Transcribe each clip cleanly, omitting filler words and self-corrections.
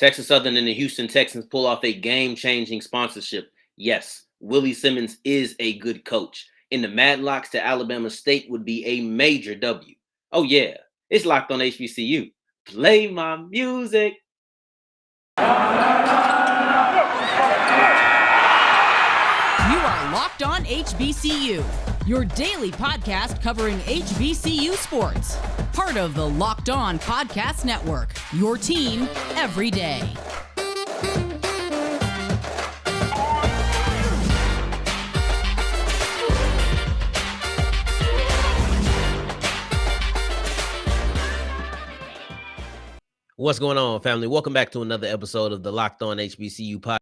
Texas Southern and the Houston Texans pull off a game-changing sponsorship. Yes, Willie Simmons is a good coach. And the Madlocks to Alabama State would be a major W. Oh yeah, it's locked on HBCU. Play my music. You are Locked On HBCU, your daily podcast covering HBCU sports. Part of the Locked On Podcast Network, your team every day. What's going on, family? Welcome back to another episode of the Locked On HBCU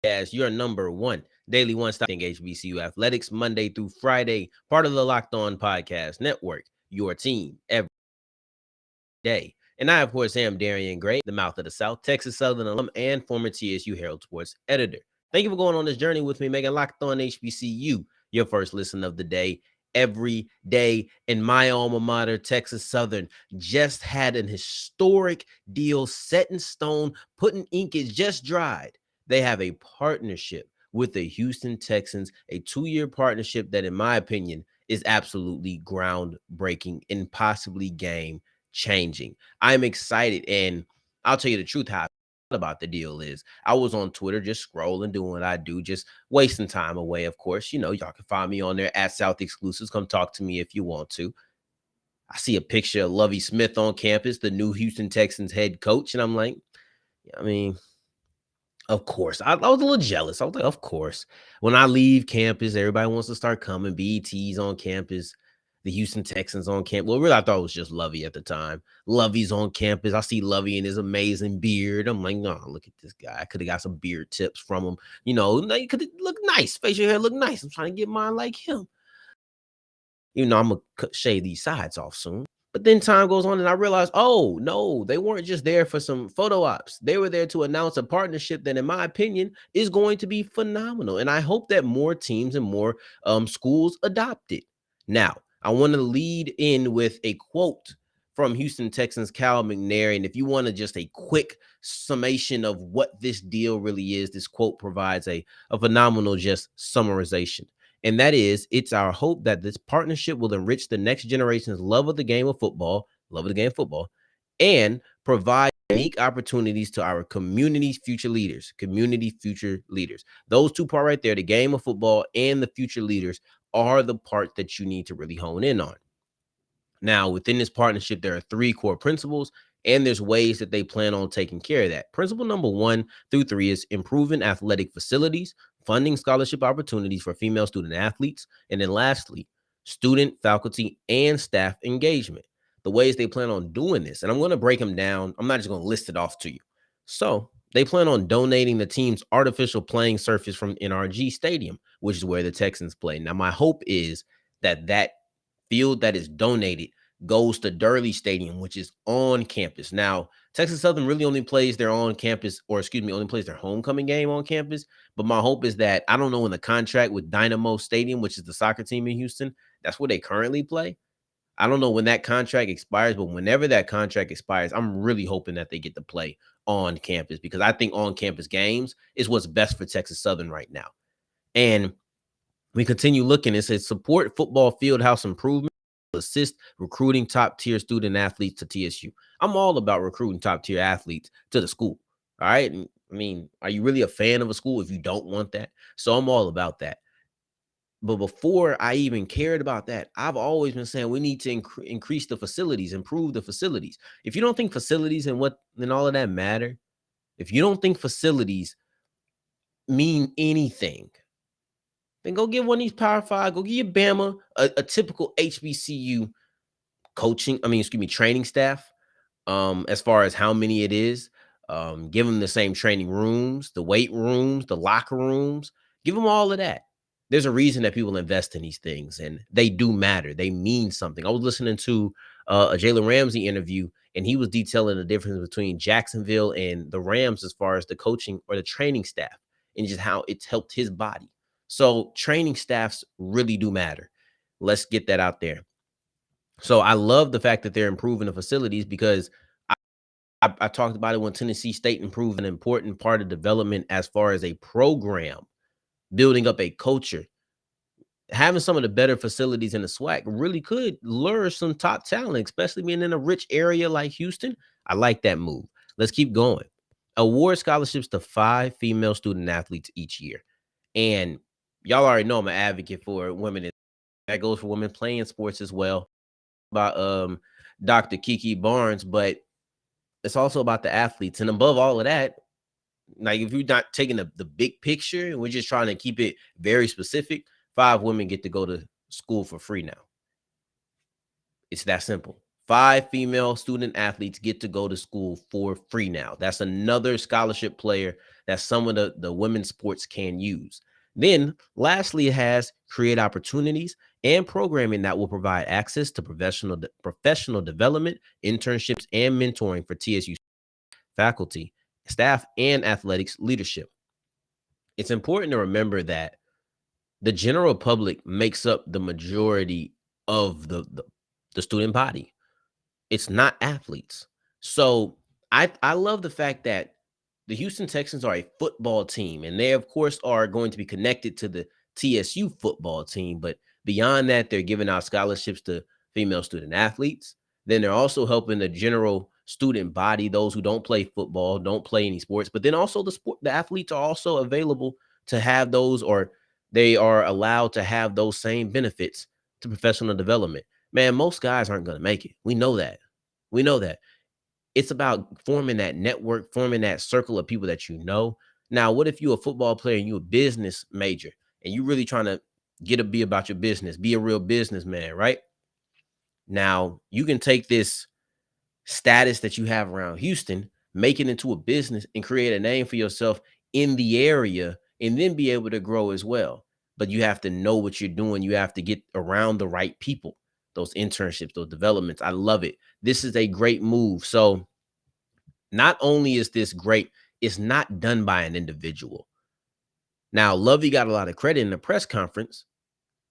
podcast, your number one daily one-stop HBCU athletics, Monday through Friday, part of the Locked On Podcast Network, your team every day. And I, of course, am Darian Gray, the mouth of the South, Texas Southern alum and former TSU Herald Sports editor. Thank you for going on this journey with me, making Locked On HBCU your first listen of the day. Every day in my alma mater, Texas Southern, just had an historic deal set in stone, put in ink, is just dried. They have a partnership with the Houston Texans, a 2-year partnership that, in my opinion, is absolutely groundbreaking and possibly game-changing. I'm excited, and I'll tell you the truth, how about the deal is I was on Twitter just scrolling, doing what I do, just wasting time away. Of course, you know, y'all can find me on there at South Exclusives. Come talk to me if you want to. I see a picture of Lovie Smith on campus, the new Houston Texans head coach, and I'm like, I mean, of course. I was a little jealous. I was like, of course. When I leave campus, everybody wants to start coming. BET's on campus. The Houston Texans on campus. Well, really, I thought it was just Lovey at the time. Lovey's on campus. I see Lovey and his amazing beard. I'm like, no, look at this guy. I could have got some beard tips from him. You know, he could look nice. Facial hair look nice. I'm trying to get mine like him. You know, I'm going to shave these sides off soon. But then time goes on and I realized, oh, no, they weren't just there for some photo ops. They were there to announce a partnership that, in my opinion, is going to be phenomenal. And I hope that more teams and more schools adopt it. Now, I want to lead in with a quote from Houston Texans Cal McNair. And if you want to just a quick summation of what this deal really is, this quote provides a phenomenal just summarization. And that is, it's our hope that this partnership will enrich the next generation's love of the game of football, and provide unique opportunities to our community's future leaders, Those two parts right there, the game of football and the future leaders, are the part that you need to really hone in on. Now, within this partnership, there are 3 core principles, and there's ways that they plan on taking care of that. Principle number 1 through 3 is improving athletic facilities, funding scholarship opportunities for female student athletes, and then lastly, student, faculty, and staff engagement. The ways they plan on doing this, and I'm going to break them down. I'm not just going to list it off to you. So they plan on donating the team's artificial playing surface from NRG Stadium, which is where the Texans play. Now, my hope is that field that is donated goes to Durley Stadium, which is on campus. Now, Texas Southern really only plays their only plays their homecoming game on campus. But my hope is that, I don't know, in the contract with Dynamo Stadium, which is the soccer team in Houston, that's where they currently play. I don't know when that contract expires, but whenever that contract expires, I'm really hoping that they get to play on campus, because I think on-campus games is what's best for Texas Southern right now. And we continue looking. It says support football field house improvement, assist recruiting top-tier student athletes to TSU. I'm all about recruiting top-tier athletes to the school. All right. I mean, are you really a fan of a school if you don't want that? So I'm all about that. But before I even cared about that, I've always been saying we need to increase the facilities, improve the facilities. If you don't think facilities and all of that matter, if you don't think facilities mean anything, then go get one of these Power 5. Go get your Bama a typical HBCU training staff. As far as how many it is, give them the same training rooms, the weight rooms, the locker rooms. Give them all of that. There's a reason that people invest in these things, and they do matter. They mean something. I was listening to a Jalen Ramsey interview, and he was detailing the difference between Jacksonville and the Rams as far as the coaching or the training staff and just how it's helped his body. So training staffs really do matter. Let's get that out there. So I love the fact that they're improving the facilities, because I talked about it when Tennessee State improved an important part of development as far as a program, building up a culture. Having some of the better facilities in the SWAC really could lure some top talent, especially being in a rich area like Houston. I like that move. Let's keep going. Award scholarships to 5 female student athletes each year. And y'all already know I'm an advocate for women. That goes for women playing sports as well. About Dr. Kiki Barnes, but it's also about the athletes. And above all of that, like if you're not taking the big picture and we're just trying to keep it very specific, 5 women get to go to school for free now. It's that simple. 5 female student athletes get to go to school for free now. That's another scholarship player that some of the women's sports can use. Then lastly, it has create opportunities and programming that will provide access to professional development, internships, and mentoring for TSU faculty, staff, and athletics leadership. It's important to remember that the general public makes up the majority of the student body. It's not athletes. So I love the fact that the Houston Texans are a football team, and they, of course, are going to be connected to the TSU football team. But beyond that, they're giving out scholarships to female student athletes. Then they're also helping the general student body, those who don't play football, don't play any sports. But then also the athletes are also available to have those, or they are allowed to have those same benefits to professional development. Man, most guys aren't going to make it. We know that. We know that. It's about forming that network, forming that circle of people that you know. Now, what if you're a football player and you're a business major and you're really trying to be about your business, be a real businessman, right? Now, you can take this status that you have around Houston, make it into a business and create a name for yourself in the area and then be able to grow as well. But you have to know what you're doing. You have to get around the right people, those internships, those developments. I love it. This is a great move. So not only is this great, it's not done by an individual. Now, Lovey got a lot of credit in the press conference,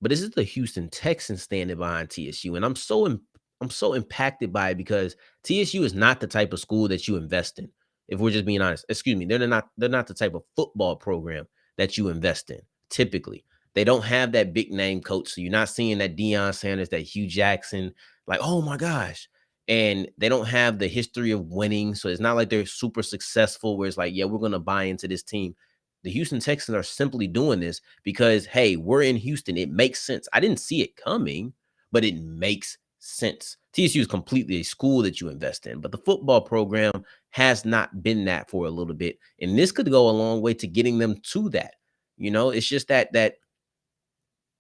but this is the Houston Texans standing behind TSU. And I'm so impacted by it because TSU is not the type of school that you invest in. If we're just being honest, excuse me, they're not the type of football program that you invest in. Typically, they don't have that big name coach. So you're not seeing that Deion Sanders, that Hugh Jackson, like, oh my gosh. And they don't have the history of winning. So it's not like they're super successful where it's like, yeah, we're going to buy into this team. The Houston Texans are simply doing this because, hey, we're in Houston. It makes sense. I didn't see it coming, but it makes sense. TSU is completely a school that you invest in, but the football program has not been that for a little bit. And this could go a long way to getting them to that. You know, it's just that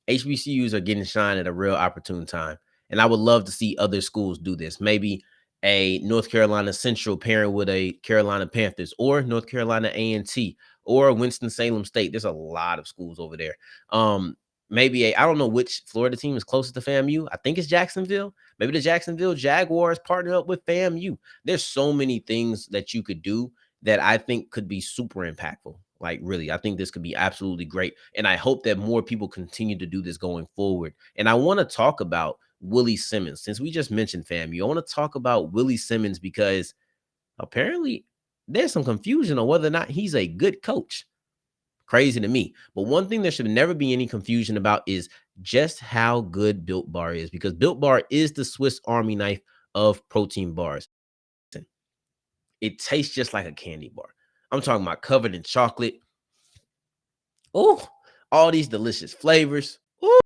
HBCUs are getting shine at a real opportune time. And I would love to see other schools do this. Maybe a North Carolina Central pairing with a Carolina Panthers, or North Carolina A&T, or Winston-Salem State. There's a lot of schools over there. Maybe I don't know which Florida team is closest to FAMU. I think it's Jacksonville. Maybe the Jacksonville Jaguars partner up with FAMU. There's so many things that you could do that I think could be super impactful. Like, really, I think this could be absolutely great. And I hope that more people continue to do this going forward. And I want to talk about Willie Simmons. Since we just mentioned FAMU, I want to talk about Willie Simmons because apparently there's some confusion on whether or not he's a good coach. Crazy to me. But one thing there should never be any confusion about is just how good Built Bar is, because Built Bar is the Swiss Army knife of protein bars. It tastes just like a candy bar. I'm talking about covered in chocolate. Oh, all these delicious flavors. Ooh.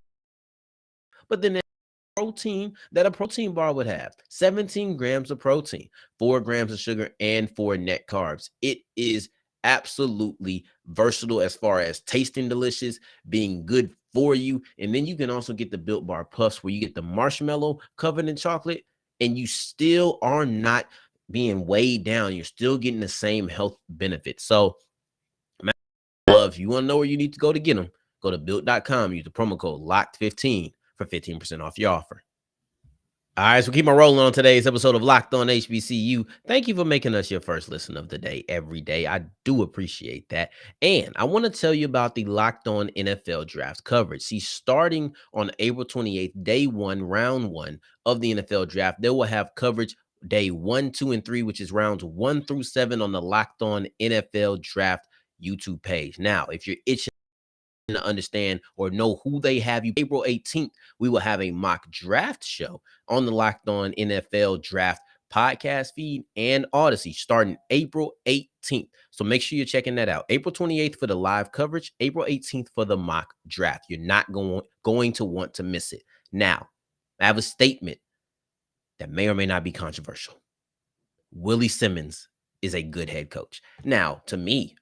But then protein that a protein bar would have 17 grams of protein, 4 grams of sugar, and 4 net carbs. It is absolutely versatile as far as tasting delicious, being good for you. And then you can also get the Built Bar Puffs where you get the marshmallow covered in chocolate and you still are not being weighed down. You're still getting the same health benefits. So, if you want to know where you need to go to get them, go to built.com. Use the promo code LOCKED15 for 15% off your offer. All right, so keep on rolling on today's episode of Locked On HBCU. Thank you for making us your first listen of the day every day. I do appreciate that. And I want to tell you about the Locked On NFL Draft coverage. See, starting on April 28th, day 1, round 1 of the NFL Draft, they will have coverage day 1, 2, and 3, which is rounds 1 through 7 on the Locked On NFL Draft YouTube page. Now, if you're itching to understand or know who they have, you April 18th, we will have a mock draft show on the Locked On NFL Draft podcast feed and Odyssey starting April 18th. So make sure you're checking that out. April 28th for the live coverage, April 18th for the mock draft. You're not going to want to miss it. Now, I have a statement that may or may not be controversial. Willie Simmons is a good head coach. Now, to me,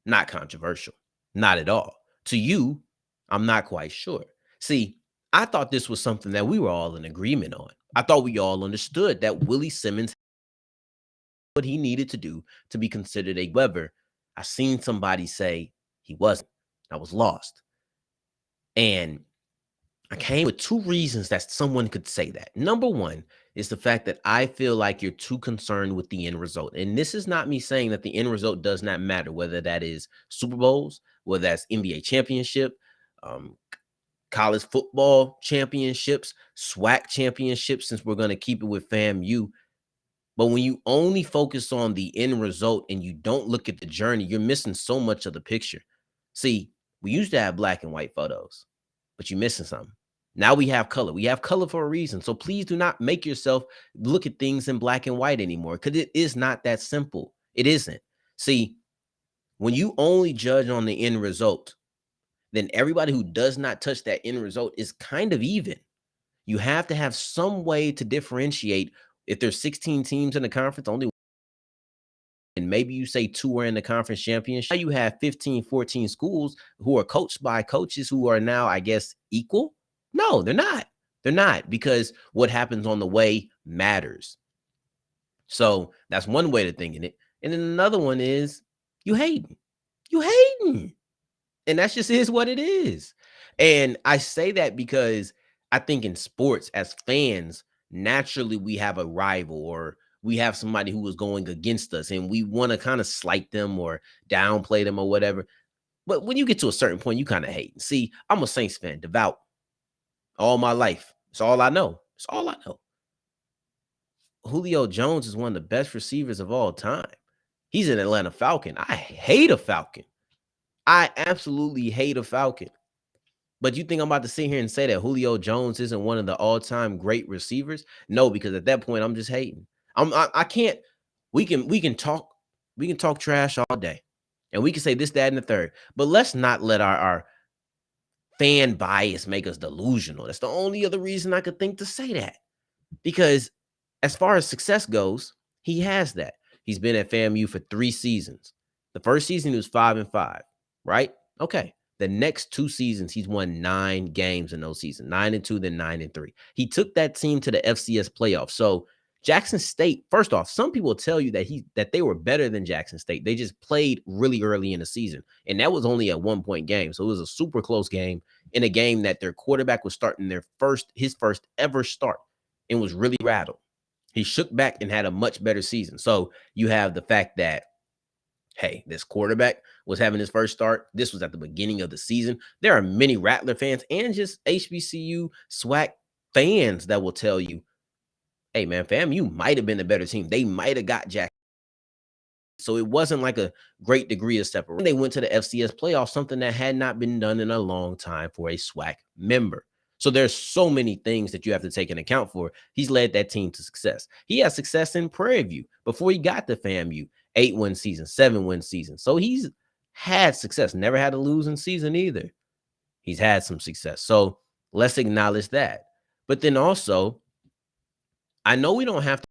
not controversial. Not at all. To you, I'm not quite sure. See, I thought this was something that we were all in agreement on. I thought we all understood that Willie Simmons, what he needed to do to be considered a Weber. I seen somebody say he wasn't. I was lost. And I came with 2 reasons that someone could say that. Number one is the fact that I feel like you're too concerned with the end result. And this is not me saying that the end result does not matter, whether that is Super Bowls, whether that's NBA championship, college football championships, SWAC championships, since we're going to keep it with FAMU. But when you only focus on the end result and you don't look at the journey, you're missing so much of the picture. See, we used to have black and white photos, but you're missing something. Now we have color. We have color for a reason. So please do not make yourself look at things in black and white anymore, because it is not that simple. It isn't. See, when you only judge on the end result, then everybody who does not touch that end result is kind of even. You have to have some way to differentiate. If there's 16 teams in the conference, only, and maybe you say 2 are in the conference championship, now you have 15, 14 schools who are coached by coaches who are now, I guess, equal. No, they're not. They're not, because what happens on the way matters. So that's one way to think in it. And then another one is you hating. You hating. And that's just is what it is. And I say that because I think in sports, as fans, naturally we have a rival, or we have somebody who is going against us, and we want to kind of slight them or downplay them or whatever. But when you get to a certain point, you kind of hate. See, I'm a Saints fan, devout, all my life. It's all I know. It's all I know. Julio Jones is one of the best receivers of all time. He's an Atlanta Falcon. I hate a Falcon. I absolutely hate a Falcon. But you think I'm about to sit here and say that Julio Jones isn't one of the all-time great receivers? No, because at that point I'm just hating. I can't. We can talk trash all day, and we can say this, that, and the third. But let's not let our fan bias make us delusional. That's the only other reason I could think to say that. Because as far as success goes, he has that. He's been at FAMU for 3 seasons. The first season he was 5-5, right? Okay. The next 2 seasons, he's won 9 games in those seasons, 9-2, then 9-3. He took that team to the FCS playoffs. So Jackson State, first off, some people tell you that they were better than Jackson State. They just played really early in the season, and that was only a 1-point game. So it was a super close game, in a game that their quarterback was starting his first ever start, and was really rattled. He shook back and had a much better season. So you have the fact that, hey, this quarterback was having his first start. This was at the beginning of the season. There are many Rattler fans and just HBCU SWAC fans that will tell you, hey, man, FAMU might have been a better team. They might have got Jack. So it wasn't like a great degree of separation. They went to the FCS playoffs, something that had not been done in a long time for a SWAC member. So there's so many things that you have to take into account for. He's led that team to success. He had success in Prairie View before he got to FAMU. 8-win season, 7-win season. So he's had success. Never had a losing season either. He's had some success. So let's acknowledge that. But then also, I know we don't have to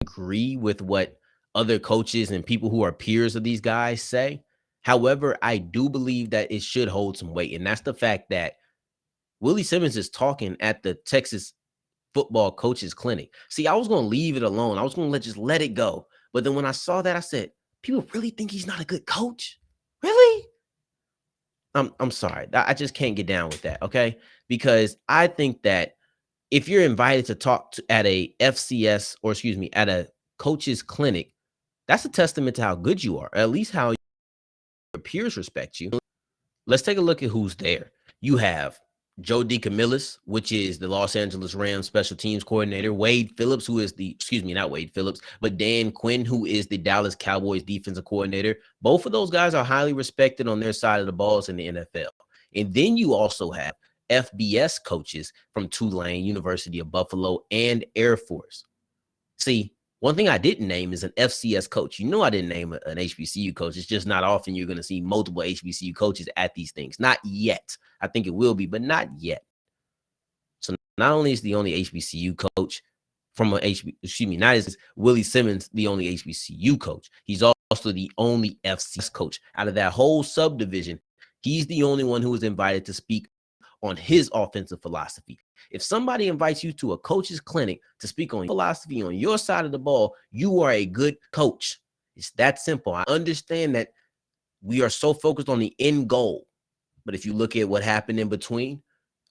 agree with what other coaches and people who are peers of these guys say. However, I do believe that it should hold some weight. And that's the fact that Willie Simmons is talking at the Texas football coaches clinic. See, I was going to leave it alone. I was going to just let it go. But then when I saw that, I said, people really think he's not a good coach? Really? I'm sorry. I just can't get down with that, okay? Because I think that if you're invited to talk at a FCS, or excuse me, at a coach's clinic, that's a testament to how good you are, at least how your peers respect you. Let's take a look at who's there. You have Joe DeCamillis, which is the Los Angeles Rams special teams coordinator, Wade Phillips, who is not Wade Phillips, but Dan Quinn, who is the Dallas Cowboys defensive coordinator. Both of those guys are highly respected on their side of the balls in the NFL. And then you also have FBS coaches from Tulane, University of Buffalo, and Air Force. See, one thing I didn't name is an FCS coach. You know, I didn't name an HBCU coach. It's just not often you're going to see multiple HBCU coaches at these things. Not yet. I think it will be, but not yet. So not only is the only HBCU coach not is Willie Simmons the only HBCU coach. He's also the only FCS coach out of that whole subdivision. He's the only one who was invited to speak on his offensive philosophy. If somebody invites you to a coach's clinic to speak on philosophy on your side of the ball, you are a good coach. It's that simple. I understand that we are so focused on the end goal, but if you look at what happened in between,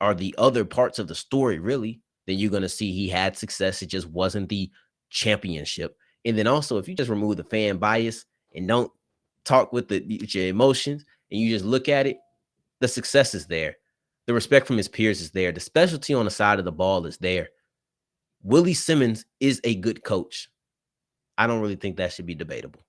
or the other parts of the story, really, then you're going to see he had success. It just wasn't the championship. And then also, if you just remove the fan bias and don't talk with your emotions and you just look at it, the success is there. The respect from his peers is there. The specialty on the side of the ball is there. Willie Simmons is a good coach. I don't really think that should be debatable.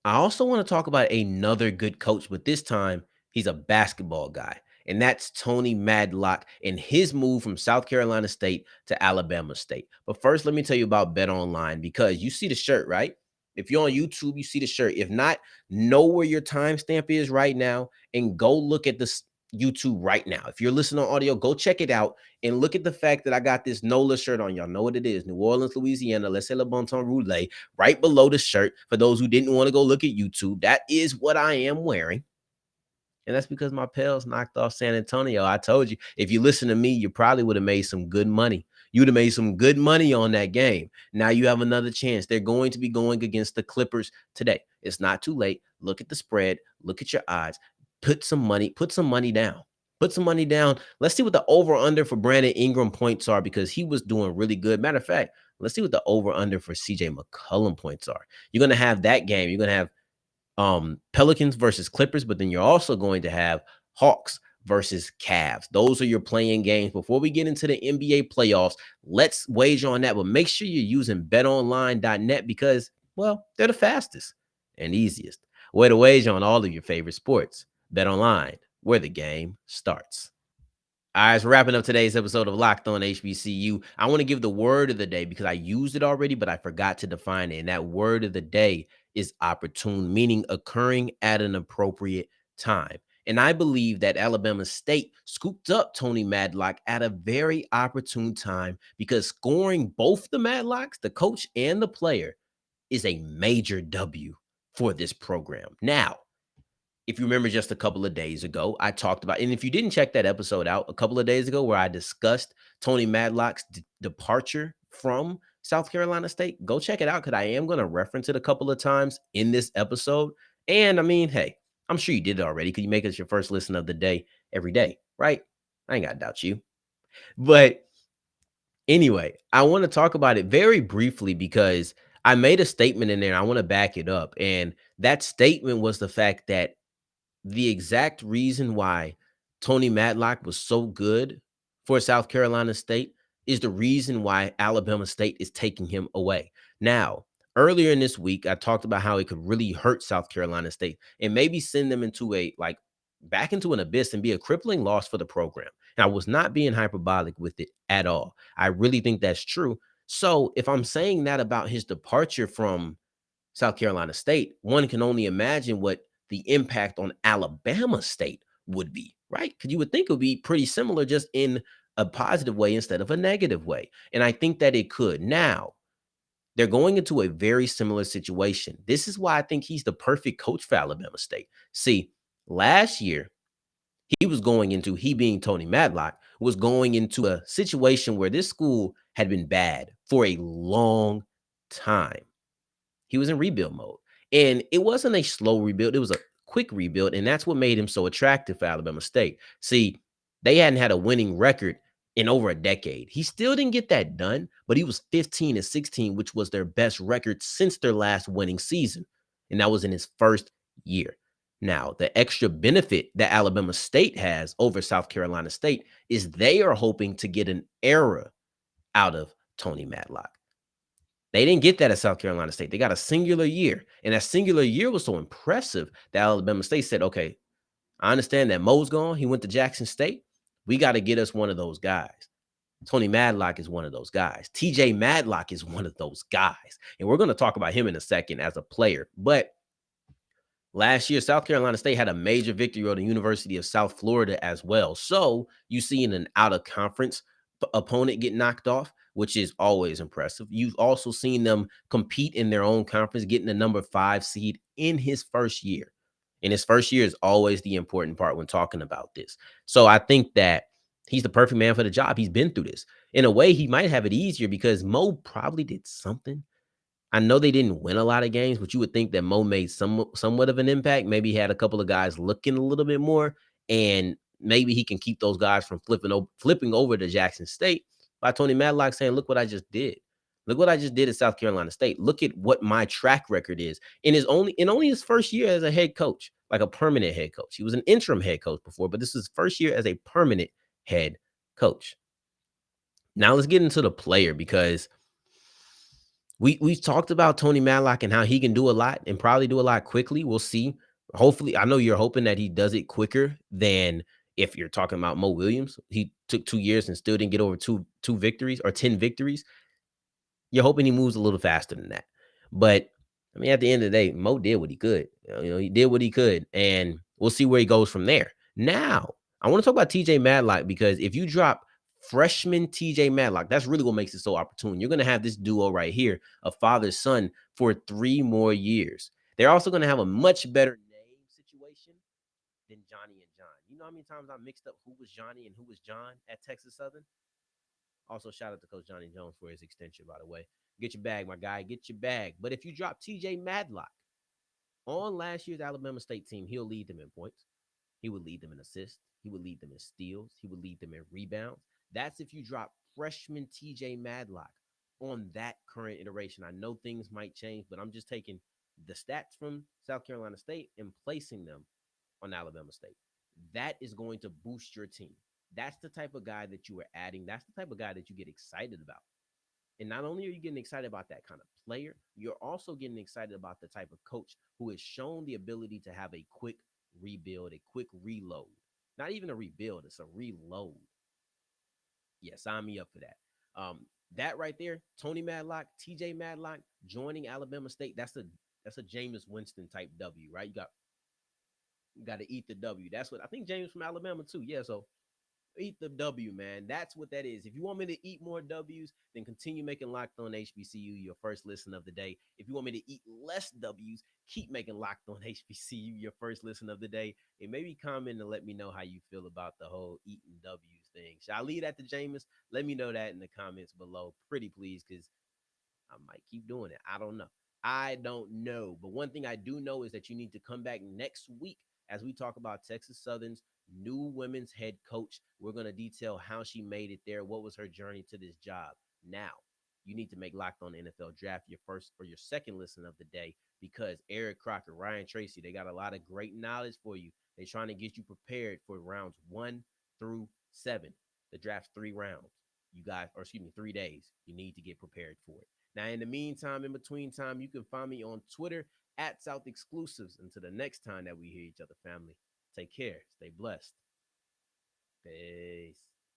I also want to talk about another good coach, but this time he's a basketball guy, and that's Tony Madlock and his move from South Carolina State to Alabama State. But first, let me tell you about Bet Online, because you see the shirt, right? If you're on YouTube, you see the shirt. If not, know where your timestamp is right now and go look at this YouTube right now. If you're listening on audio, go check it out and look at the fact that I got this NOLA shirt on. Y'all know what it is. New Orleans, Louisiana, Laissez le bon temps roulé, right below the shirt. For those who didn't want to go look at YouTube, that is what I am wearing. And that's because my Pels knocked off San Antonio. I told you, if you listen to me, you probably would have made some good money. You would have made some good money on that game. Now you have another chance. They're going to be going against the Clippers today. It's not too late. Look at the spread. Look at your odds. Put some money down. Put some money down. Let's see what the over-under for Brandon Ingram points are, because he was doing really good. Matter of fact, let's see what the over-under for CJ McCollum points are. You're going to have that game. You're going to have Pelicans versus Clippers, but then you're also going to have Hawks versus Cavs. Those are your playing games. Before we get into the NBA playoffs, let's wager on that. But make sure you're using betonline.net, because, well, they're the fastest and easiest way to wager on all of your favorite sports. Bet Online, where the game starts. All right, so wrapping up today's episode of Locked On HBCU, I want to give the word of the day, because I used it already, but I forgot to define it. And that word of the day is opportune, meaning occurring at an appropriate time. And I believe that Alabama State scooped up Tony Madlock at a very opportune time, because scoring both the Madlocks, the coach and the player, is a major W for this program. Now, if you remember just a couple of days ago, I talked about, and if you didn't check that episode out a couple of days ago where I discussed Tony Madlock's departure from South Carolina State, go check it out, because I am going to reference it a couple of times in this episode. And I mean, hey, I'm sure you did it already, because you make us your first listen of the day every day, right? I ain't got to doubt you. But anyway, I want to talk about it very briefly, because I made a statement in there. I want to back it up. And that statement was the fact that the exact reason why Tony Madlock was so good for South Carolina State is the reason why Alabama State is taking him away. Now, earlier in this week, I talked about how it could really hurt South Carolina State and maybe send them into back into an abyss and be a crippling loss for the program. And I was not being hyperbolic with it at all. I really think that's true. So if I'm saying that about his departure from South Carolina State, one can only imagine what the impact on Alabama State would be, right? Because you would think it would be pretty similar, just in a positive way instead of a negative way. And I think that it could. Now, they're going into a very similar situation. This is why I think he's the perfect coach for Alabama State. See, last year, he being Tony Madlock, was going into a situation where this school had been bad for a long time. He was in rebuild mode. And it wasn't a slow rebuild. It was a quick rebuild. And that's what made him so attractive for Alabama State. See, they hadn't had a winning record in over a decade. He still didn't get that done, but he was 15-16, which was their best record since their last winning season. And that was in his first year. Now, the extra benefit that Alabama State has over South Carolina State is they are hoping to get an era out of Tony Madlock. They didn't get that at South Carolina State. They got a singular year. And that singular year was so impressive that Alabama State said, okay, I understand that Mo's gone. He went to Jackson State. We got to get us one of those guys. Tony Madlock is one of those guys. TJ Madlock is one of those guys. And we're going to talk about him in a second as a player. But last year, South Carolina State had a major victory over the University of South Florida as well. So you see an out-of-conference opponent get knocked off, which is always impressive. You've also seen them compete in their own conference, getting the number 5 seed in his first year. And his first year is always the important part when talking about this. So I think that he's the perfect man for the job. He's been through this. In a way, he might have it easier because Mo probably did something. I know they didn't win a lot of games, but you would think that Mo made somewhat of an impact. Maybe he had a couple of guys looking a little bit more, and maybe he can keep those guys from flipping over to Jackson State by Tony Madlock saying, "Look what I just did. Look what I just did at South Carolina State. Look at what my track record is in only his first year as a head coach, like a permanent head coach. He was an interim head coach before, but this is his first year as a permanent head coach." Now let's get into the player because we've talked about Tony Madlock and how he can do a lot and probably do a lot quickly. We'll see. Hopefully, I know you're hoping that he does it quicker than if you're talking about Mo Williams. He took 2 years and still didn't get over two victories or 10 victories. You're hoping he moves a little faster than that. But I mean, at the end of the day, Mo did what he could. He did what he could, and we'll see where he goes from there. Now, I want to talk about TJ Madlock because if you drop freshman TJ Madlock, that's really what makes it so opportune. You're going to have this duo right here, a father-son, for 3 more years. They're also going to have a much better name situation than Johnny and John. You know how many times I mixed up who was Johnny and who was John at Texas Southern? Also, shout out to Coach Johnny Jones for his extension, by the way. Get your bag, my guy. Get your bag. But if you drop TJ Madlock on last year's Alabama State team, he'll lead them in points. He would lead them in assists. He would lead them in steals. He would lead them in rebounds. That's if you drop freshman TJ Madlock on that current iteration. I know things might change, but I'm just taking the stats from South Carolina State and placing them on Alabama State. That is going to boost your team. That's the type of guy that you are adding. That's the type of guy that you get excited about. And not only are you getting excited about that kind of player, you're also getting excited about the type of coach who has shown the ability to have a quick rebuild, a quick reload. Not even a rebuild, it's a reload. Yeah, sign me up for that. That right there, Tony Madlock, TJ Madlock joining Alabama State, that's a Jameis Winston type W, right? You got to eat the W. That's what I think James from Alabama too. Yeah, so eat the W, man. That's what that is. If you want me to eat more W's, then continue making Locked On HBCU your first listen of the day. If you want me to eat less W's, keep making Locked On HBCU your first listen of the day. And maybe comment and let me know how you feel about the whole eating W's thing. Shall I leave that to Jameis? Let me know that in the comments below. Pretty please, because I might keep doing it. I don't know. But one thing I do know is that you need to come back next week as we talk about Texas Southern's new women's head coach. We're going to detail how she made it there. What was her journey to this job? Now, you need to make Locked On NFL Draft your first or your second listen of the day because Eric Crocker, Ryan Tracy, they got a lot of great knowledge for you. They're trying to get you prepared for rounds 1 through 7. The draft's 3 rounds. 3 days. You need to get prepared for it. Now, in the meantime, in between time, you can find me on Twitter at South Exclusives. Until the next time that we hear each other, family, take care. Stay blessed. Peace.